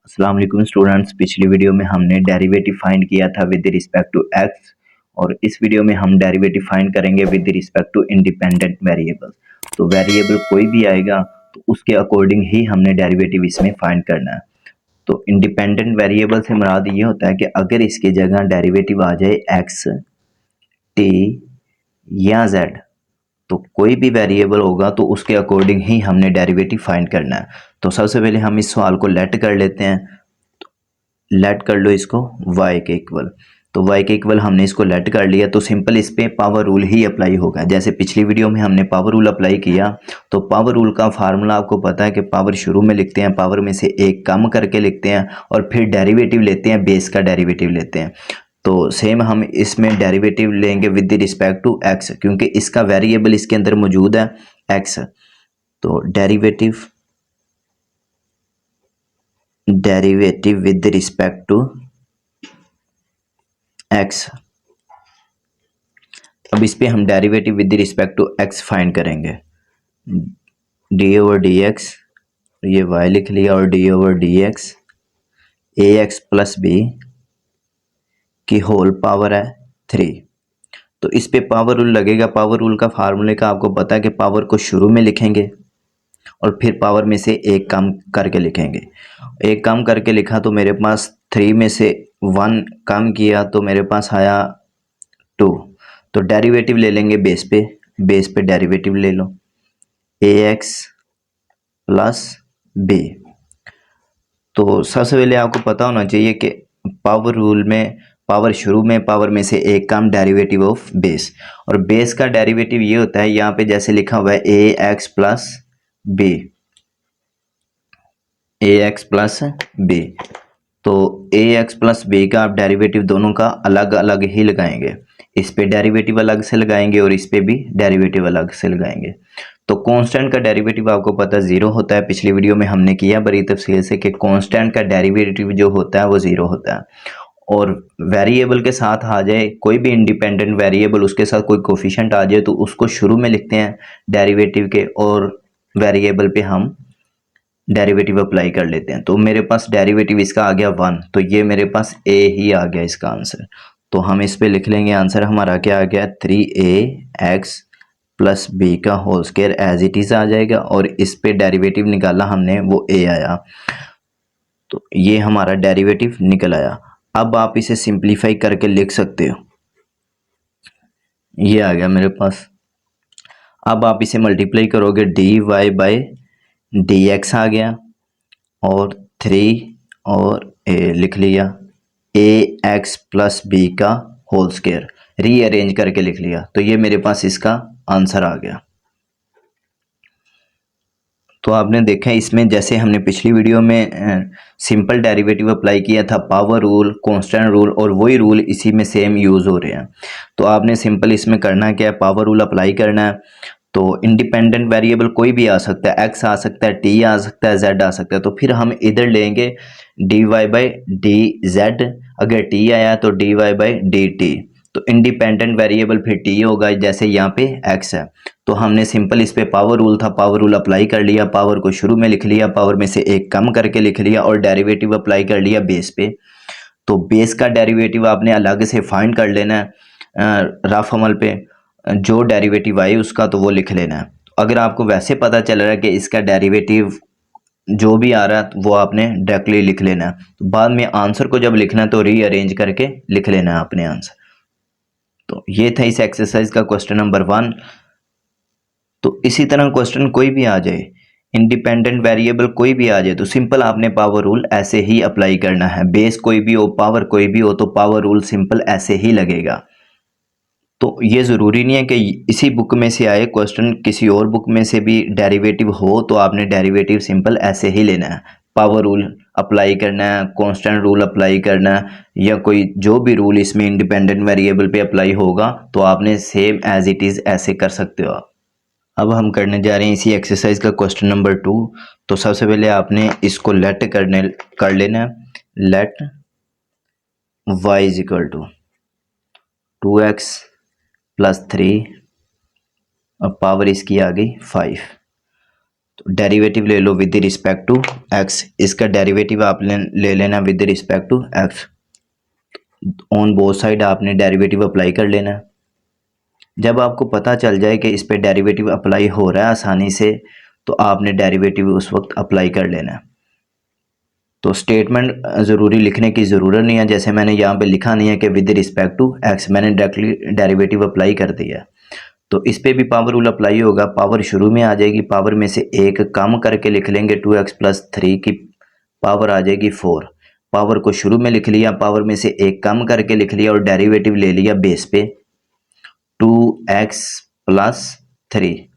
अस्सलाम वालेकुम स्टूडेंट्स। पिछली वीडियो में हमने डेरिवेटिव फाइंड किया था विद रिस्पेक्ट टू एक्स, और इस वीडियो में हम डेरिवेटिव फाइंड करेंगे with respect to independent variable. तो वेरिएबल कोई भी आएगा तो उसके अकॉर्डिंग ही हमने डेरिवेटिव इसमें फाइंड करना है। तो इंडिपेंडेंट वेरिएबल से मुराद ये होता है कि अगर इसकी जगह डेरिवेटिव आ जाए एक्स, टी या जेड, तो कोई भी वेरिएबल होगा तो उसके अकॉर्डिंग ही हमने डेरिवेटिव फाइंड करना है। तो सबसे पहले हम इस सवाल को लेट कर लेते हैं। लेट कर लो इसको y के इक्वल। तो y के इक्वल हमने इसको लेट कर लिया तो सिंपल इस पे पावर रूल ही अप्लाई होगा। जैसे पिछली वीडियो में हमने पावर रूल अप्लाई किया, तो पावर रूल का फार्मूला आपको पता है कि पावर शुरू में लिखते हैं, पावर में से एक कम करके लिखते हैं और फिर डेरिवेटिव लेते हैं, बेस का डेरिवेटिव लेते हैं। तो सेम हम इसमें डेरिवेटिव लेंगे विद रिस्पेक्ट टू x, क्योंकि इसका वेरिएबल इसके अंदर मौजूद है x। तो derivative with respect to x। अब इस पे हम derivative with respect to x find करेंगे। डी ओवर डी एक्स, ये y लिख लिया, और d over d x a x plus b की होल पावर है 3। तो इस पे पावर रूल लगेगा। पावर रूल का फार्मूले का आपको पता है कि पावर को शुरू में लिखेंगे और फिर पावर में से एक कम करके लिखेंगे। एक कम करके लिखा तो मेरे पास 3 में से 1 कम किया तो मेरे पास आया 2। तो डेरिवेटिव ले लेंगे बेस पे डेरिवेटिव ले लो, ए एक्स प्लस बी। तो सबसे पहले आपको पता होना चाहिए कि पावर रूल में पावर शुरू में, पावर में से एक कम, डेरिवेटिव ऑफ बेस। और बेस का डेरिवेटिव ये होता है, यहाँ पे जैसे लिखा हुआ है ए एक्स प्लस बी, ए एक्स प्लस बी। तो ए एक्स प्लस बी का आप डेरिवेटिव दोनों का अलग अलग ही लगाएंगे। इस पे डेरिवेटिव अलग से लगाएंगे और इस पे भी डेरिवेटिव अलग से लगाएंगे। तो कांस्टेंट का डेरिवेटिव आपको पता जीरो होता है। पिछली वीडियो में हमने किया बड़ी तफसील से कि कांस्टेंट का डेरिवेटिव जो होता है वो जीरो होता है। और वेरिएबल के साथ आ जाए कोई भी इंडिपेंडेंट वेरिएबल, उसके साथ कोई कोफिशिएंट आ जाए तो उसको शुरू में लिखते हैं डेरिवेटिव के, और वेरिएबल पे हम डेरिवेटिव अप्लाई कर लेते हैं। तो मेरे पास डेरिवेटिव इसका आ गया 1, तो ये मेरे पास ए ही आ गया इसका आंसर। तो हम इस पे लिख लेंगे, आंसर हमारा क्या आ गया, 3ax प्लस बी का whole square as it is आ जाएगा, और इस पे डेरिवेटिव निकाला हमने, वो ए आया। तो ये हमारा डेरिवेटिव निकल आया। अब आप इसे सिंप्लीफाई करके लिख सकते हो, ये आ गया मेरे पास। अब आप इसे मल्टीप्लाई करोगे, D Y by D X आ गया, और 3 और ए लिख लिया, ए एक्स प्लस बी का होल स्क्वायर रीअरेंज करके लिख लिया। तो ये मेरे पास इसका आंसर आ गया। तो आपने देखा इसमें, जैसे हमने पिछली वीडियो में सिंपल डेरिवेटिव अप्लाई किया था, पावर रूल, कांस्टेंट रूल, और वही रूल इसी में सेम यूज़ हो रहे हैं। तो आपने सिंपल इसमें करना क्या है, पावर रूल अप्लाई करना है। तो इंडिपेंडेंट वेरिएबल कोई भी आ सकता है, एक्स आ सकता है, टी आ सकता है, जेड आ सकता है। तो फिर हम इधर लेंगे d Y by d z, अगर टी आया तो d Y by d t. तो इंडिपेंडेंट वेरिएबल फिर टी होगा, जैसे यहाँ पे एक्स है। तो हमने सिंपल इस पे पावर रूल था, पावर रूल अप्लाई कर लिया, पावर को शुरू में लिख लिया, पावर में से एक कम करके लिख लिया, और डेरिवेटिव अप्लाई कर लिया बेस पे। तो बेस का डेरिवेटिव आपने अलग से फाइंड कर लेना है रफ अमल पे, जो डेरिवेटिव आए उसका तो वो लिख लेना है। अगर आपको वैसे पता चल रहा है कि इसका डेरिवेटिव जो भी आ रहा है वो आपने डायरेक्टली लिख लेना है। तो बाद में आंसर को जब लिखना है तो रीअरेंज करके लिख लेना है अपने आंसर। तो ये था इस एक्सरसाइज का क्वेश्चन नंबर 1। तो इसी तरह क्वेश्चन कोई भी आ जाए, इंडिपेंडेंट वेरिएबल कोई भी आ जाए, तो सिंपल आपने पावर रूल ऐसे ही अप्लाई करना है। बेस कोई भी हो, पावर कोई भी हो, तो पावर रूल सिंपल ऐसे ही लगेगा। तो ये ज़रूरी नहीं है कि इसी बुक में से आए क्वेश्चन, किसी और बुक में से भी डेरिवेटिव हो तो आपने डेरिवेटिव सिंपल ऐसे ही लेना है। पावर रूल अप्लाई करना है, कांस्टेंट रूल अप्लाई करना है, या कोई जो भी रूल इसमें इंडिपेंडेंट वेरिएबल पे अप्लाई होगा तो आपने सेम एज इट इज़ ऐसे कर सकते हो। अब हम करने जा रहे हैं इसी एक्सरसाइज का क्वेश्चन नंबर 2। तो सबसे पहले आपने इसको लेट कर लेना है। Let y is equal to 2x plus 3 और पावर इसकी आ गई 5। तो डेरिवेटिव ले लो विद रिस्पेक्ट टू एक्स, इसका डेरिवेटिव आप ले लेना with respect to x. On both side आपने डेरिवेटिव अप्लाई कर लेना। जब आपको पता चल जाए कि इस पे डेरिवेटिव अप्लाई हो रहा है आसानी से, तो आपने डेरिवेटिव उस वक्त अप्लाई कर लेना है। तो स्टेटमेंट ज़रूरी लिखने की ज़रूरत नहीं है, जैसे मैंने यहाँ पे लिखा नहीं है कि विद रिस्पेक्ट टू एक्स, मैंने डायरेक्टली डेरिवेटिव अप्लाई कर दिया है। तो इस पे भी पावर रूल अप्लाई होगा, पावर शुरू में आ जाएगी, पावर में से एक कम करके लिख लेंगे, 2x+3 की पावर आ जाएगी 4। पावर को शुरू में लिख लिया, पावर में से एक कम करके लिख लिया और डेरिवेटिव ले लिया बेस पे 2x+3।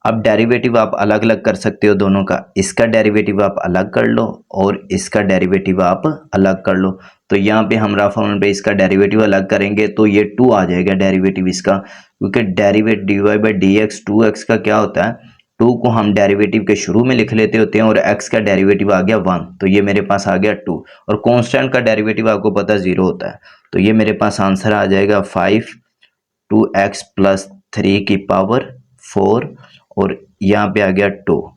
अब डेरिवेटिव आप अलग अलग कर सकते हो दोनों का, इसका डेरिवेटिव आप अलग कर लो और इसका डेरिवेटिव आप अलग कर लो। तो यहाँ पे हम रफ फॉर्म पे इसका डेरिवेटिव अलग करेंगे तो ये 2 आ जाएगा डेरिवेटिव इसका, क्योंकि डेरिवेटिव dy/dx 2x का क्या होता है, 2 को हम डेरिवेटिव के शुरू में लिख लेते होते हैं और x का डेरिवेटिव आ गया 1, तो ये मेरे पास आ गया 2। और कांस्टेंट का डेरिवेटिव आपको पता 0 होता है, तो ये मेरे पास आंसर आ जाएगा 5 2x+3 की पावर 4 और यहाँ पे आ गया 2।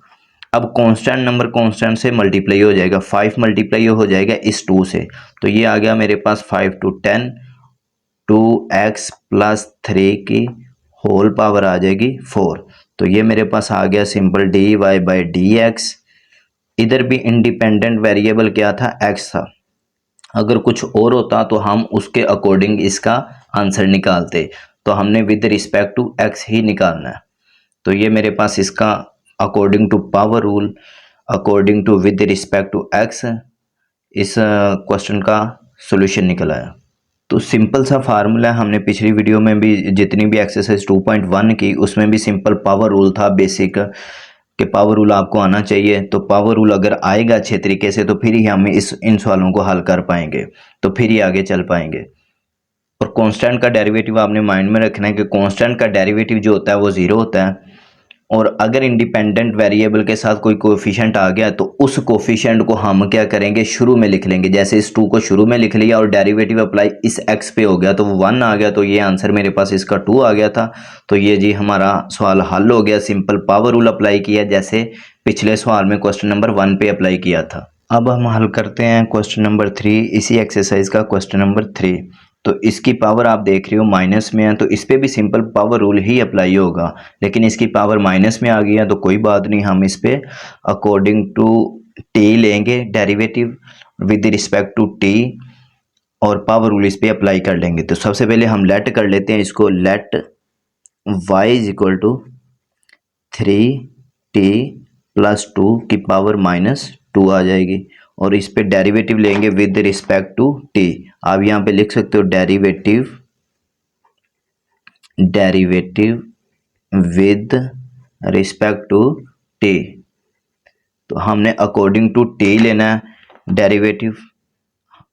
अब कांस्टेंट नंबर कांस्टेंट से मल्टीप्लाई हो जाएगा, 5 मल्टीप्लाई हो जाएगा इस 2 से, तो ये आ गया मेरे पास 5 to 10, 2x+3 की होल पावर आ जाएगी 4। तो ये मेरे पास आ गया सिंपल dy/dx। इधर भी इंडिपेंडेंट वेरिएबल क्या था, x था। अगर कुछ और होता तो हम उसके अकॉर्डिंग इसका आंसर निकालते, तो हमने विद रिस्पेक्ट टू x ही निकालना है। तो ये मेरे पास इसका according to power rule, according to with respect to x, इस क्वेश्चन का सॉल्यूशन निकल आया। तो सिंपल सा फार्मूला, हमने पिछली वीडियो में भी जितनी भी एक्सरसाइज 2.1 की उसमें भी सिंपल पावर रूल था बेसिक, कि पावर रूल आपको आना चाहिए। तो पावर रूल अगर आएगा अच्छे तरीके से तो फिर ही हम इन सवालों को हल कर पाएंगे, तो फिर ही आगे चल पाएंगे। और कांस्टेंट का डेरिवेटिव आपने माइंड में रखना है कि कांस्टेंट का डेरिवेटिव जो होता है वो 0 होता है, और अगर इंडिपेंडेंट वेरिएबल के साथ कोई कोएफिशिएंट आ गया तो उस कोएफिशिएंट को हम क्या करेंगे, शुरू में लिख लेंगे। जैसे इस 2 को शुरू में लिख लिया और डेरिवेटिव अप्लाई इस x पे हो गया तो वो 1 आ गया, तो ये आंसर मेरे पास इसका 2 आ गया था। तो ये जी हमारा सवाल हल हो गया, सिंपल पावर रूल अप्लाई किया जैसे पिछले सवाल में क्वेश्चन नंबर 1 पे अप्लाई किया था। अब हम हल करते हैं क्वेश्चन नंबर 3, इसी एक्सरसाइज का क्वेश्चन नंबर 3। तो इसकी पावर आप देख रहे हो माइनस में है, तो इस पे भी सिंपल पावर रूल ही अप्लाई होगा, लेकिन इसकी पावर माइनस में आ गई है तो कोई बात नहीं, हम इस पे अकॉर्डिंग टू टी लेंगे derivative with respect to t और पावर रूल इस पे अप्लाई कर लेंगे। तो सबसे पहले हम लेट कर लेते हैं इसको, लेट y = 3t+2 की पावर -2 आ जाएगी, और इस पे डेरिवेटिव लेंगे विद रिस्पेक्ट टू टी। आप यहाँ पे लिख सकते हो derivative with respect to t. तो हमने अकॉर्डिंग टू टी लेना है डेरिवेटिव।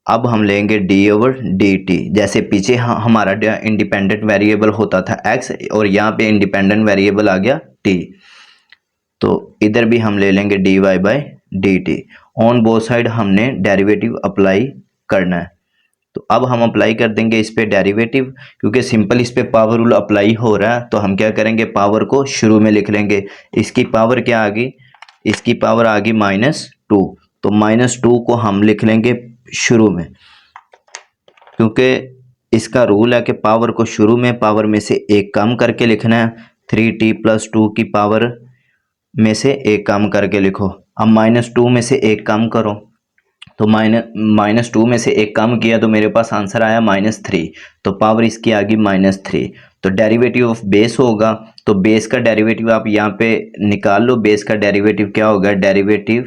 अब हम लेंगे d/dt, जैसे पीछे हमारा इंडिपेंडेंट वेरिएबल होता था x और यहाँ पे इंडिपेंडेंट वेरिएबल आ गया t, तो इधर भी हम ले लेंगे dy/dt। ऑन बोथ साइड हमने डेरिवेटिव अप्लाई करना है, तो अब हम अप्लाई कर देंगे इस पे डेरिवेटिव, क्योंकि सिंपल इस पे पावर रूल अप्लाई हो रहा है तो हम क्या करेंगे, पावर को शुरू में लिख लेंगे। इसकी पावर क्या आ गई, इसकी पावर आ गई -2, तो -2 को हम लिख लेंगे शुरू में, क्योंकि इसका रूल है कि पावर को शुरू में पावर में से एक कम करके लिखना है। 3t+2 की पावर में से एक कम करके लिखो। अब -2 में से एक कम करो, तो -2 में से एक कम किया तो मेरे पास आंसर आया -3, तो पावर इसकी आ गई -3। तो डेरिवेटिव ऑफ बेस होगा, तो बेस का डेरिवेटिव आप यहाँ पे निकाल लो। बेस का डेरिवेटिव क्या होगा, डेरिवेटिव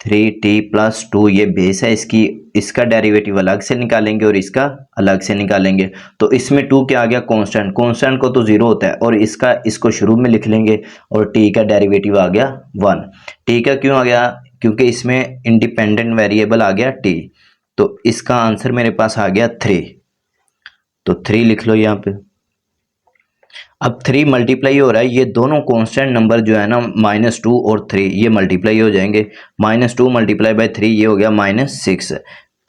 3t+2, ये बेस है इसकी, इसका डेरिवेटिव अलग से निकालेंगे और इसका अलग से निकालेंगे। तो इसमें 2 क्या आ गया, कांस्टेंट, कांस्टेंट को तो 0 होता है, और इसको शुरू में लिख लेंगे और t का डेरिवेटिव आ गया 1। t का क्यों आ गया, क्योंकि इसमें इंडिपेंडेंट वेरिएबल आ गया t, तो इसका आंसर मेरे पास आ गया 3। तो 3 लिख लो यहाँ पे। अब 3 मल्टीप्लाई हो रहा है, ये दोनों कांस्टेंट नंबर जो है ना -2 और 3 ये मल्टीप्लाई हो जाएंगे। -2 × 3 ये हो गया -6,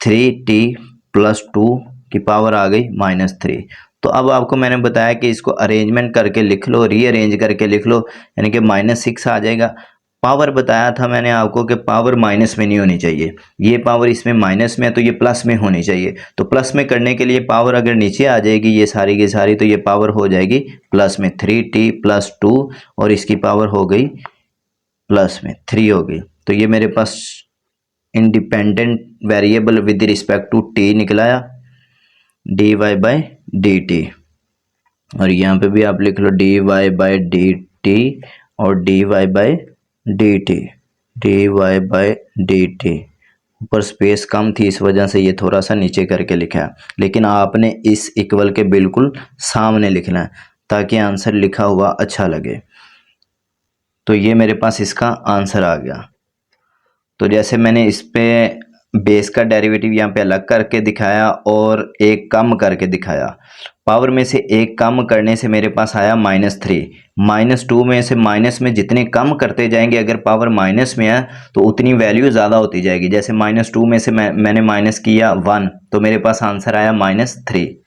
3t+2 की पावर आ गई -3, तो अब आपको मैंने बताया कि इसको अरेंजमेंट करके लिख लो, रीअरेंज करके लिख लो, यानी कि -6 आ जाएगा। पावर बताया था मैंने आपको कि पावर माइनस में नहीं होनी चाहिए, ये पावर इसमें माइनस में है तो ये प्लस में होनी चाहिए। तो प्लस में करने के लिए पावर अगर नीचे आ जाएगी ये सारी की सारी, तो ये पावर हो जाएगी प्लस में 3t + 2 और इसकी पावर हो गई प्लस में 3 हो गई। तो ये मेरे पास independent variable with respect to t निकलाया dy/dt, और यहाँ पे भी आप लिख लो dy/dt और dy/dt। ऊपर स्पेस कम थी इस वजह से ये थोड़ा सा नीचे करके लिखा है, लेकिन आपने इस इक्वल के बिल्कुल सामने लिखना है ताकि आंसर लिखा हुआ अच्छा लगे। तो ये मेरे पास इसका आंसर आ गया। तो जैसे मैंने इस पे बेस का डेरिवेटिव यहाँ पे अलग करके दिखाया और एक कम करके दिखाया। पावर में से एक कम करने से मेरे पास आया -3। -2 में से माइनस में जितने कम करते जाएंगे, अगर पावर माइनस में है तो उतनी वैल्यू ज़्यादा होती जाएगी। जैसे -2 में से मैंने माइनस किया 1, तो मेरे पास आंसर आया -3।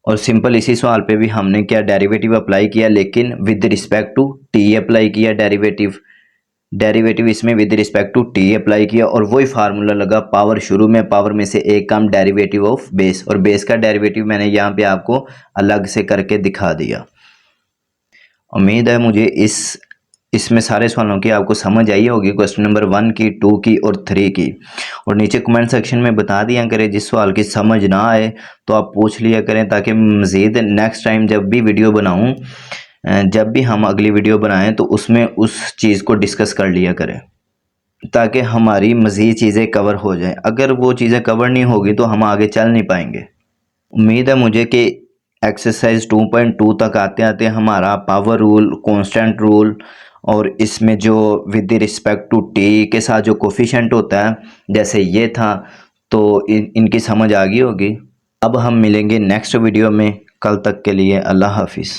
और सिंपल इसी सवाल पे भी हमने क्या डेरिवेटिव अप्लाई किया, लेकिन with respect to t apply किया डेरिवेटिव इसमें with respect to t apply किया और वही फार्मूला लगा। पावर शुरू में, पावर में से एक कम डेरिवेटिव ऑफ बेस, और बेस का डेरिवेटिव मैंने यहाँ पे आपको अलग से करके दिखा दिया। उम्मीद है मुझे इसमें सारे सवालों की आपको समझ आई होगी, क्वेश्चन नंबर 1 की, 2 की और 3 की। और नीचे कमेंट सेक्शन में बता दिया करें, जिस सवाल की समझ ना आए तो आप पूछ लिया करें, ताकि मज़ीद नेक्स्ट टाइम जब भी वीडियो बनाऊँ, जब भी हम अगली वीडियो बनाएं तो उसमें उस चीज़ को डिस्कस कर लिया करें, ताकि हमारी मज़ीद चीज़ें कवर हो जाएं। अगर वो चीज़ें कवर नहीं होगी तो हम आगे चल नहीं पाएंगे। उम्मीद है मुझे कि एक्सरसाइज 2.2 तक आते आते हमारा पावर रूल, कांस्टेंट रूल और इसमें जो विद रिस्पेक्ट टू टी के साथ जो कोफिशिएंट होता है जैसे ये था, तो इनकी समझ आ गई होगी। अब हम मिलेंगे नेक्स्ट वीडियो में, कल तक के लिए अल्लाह हाफिज़।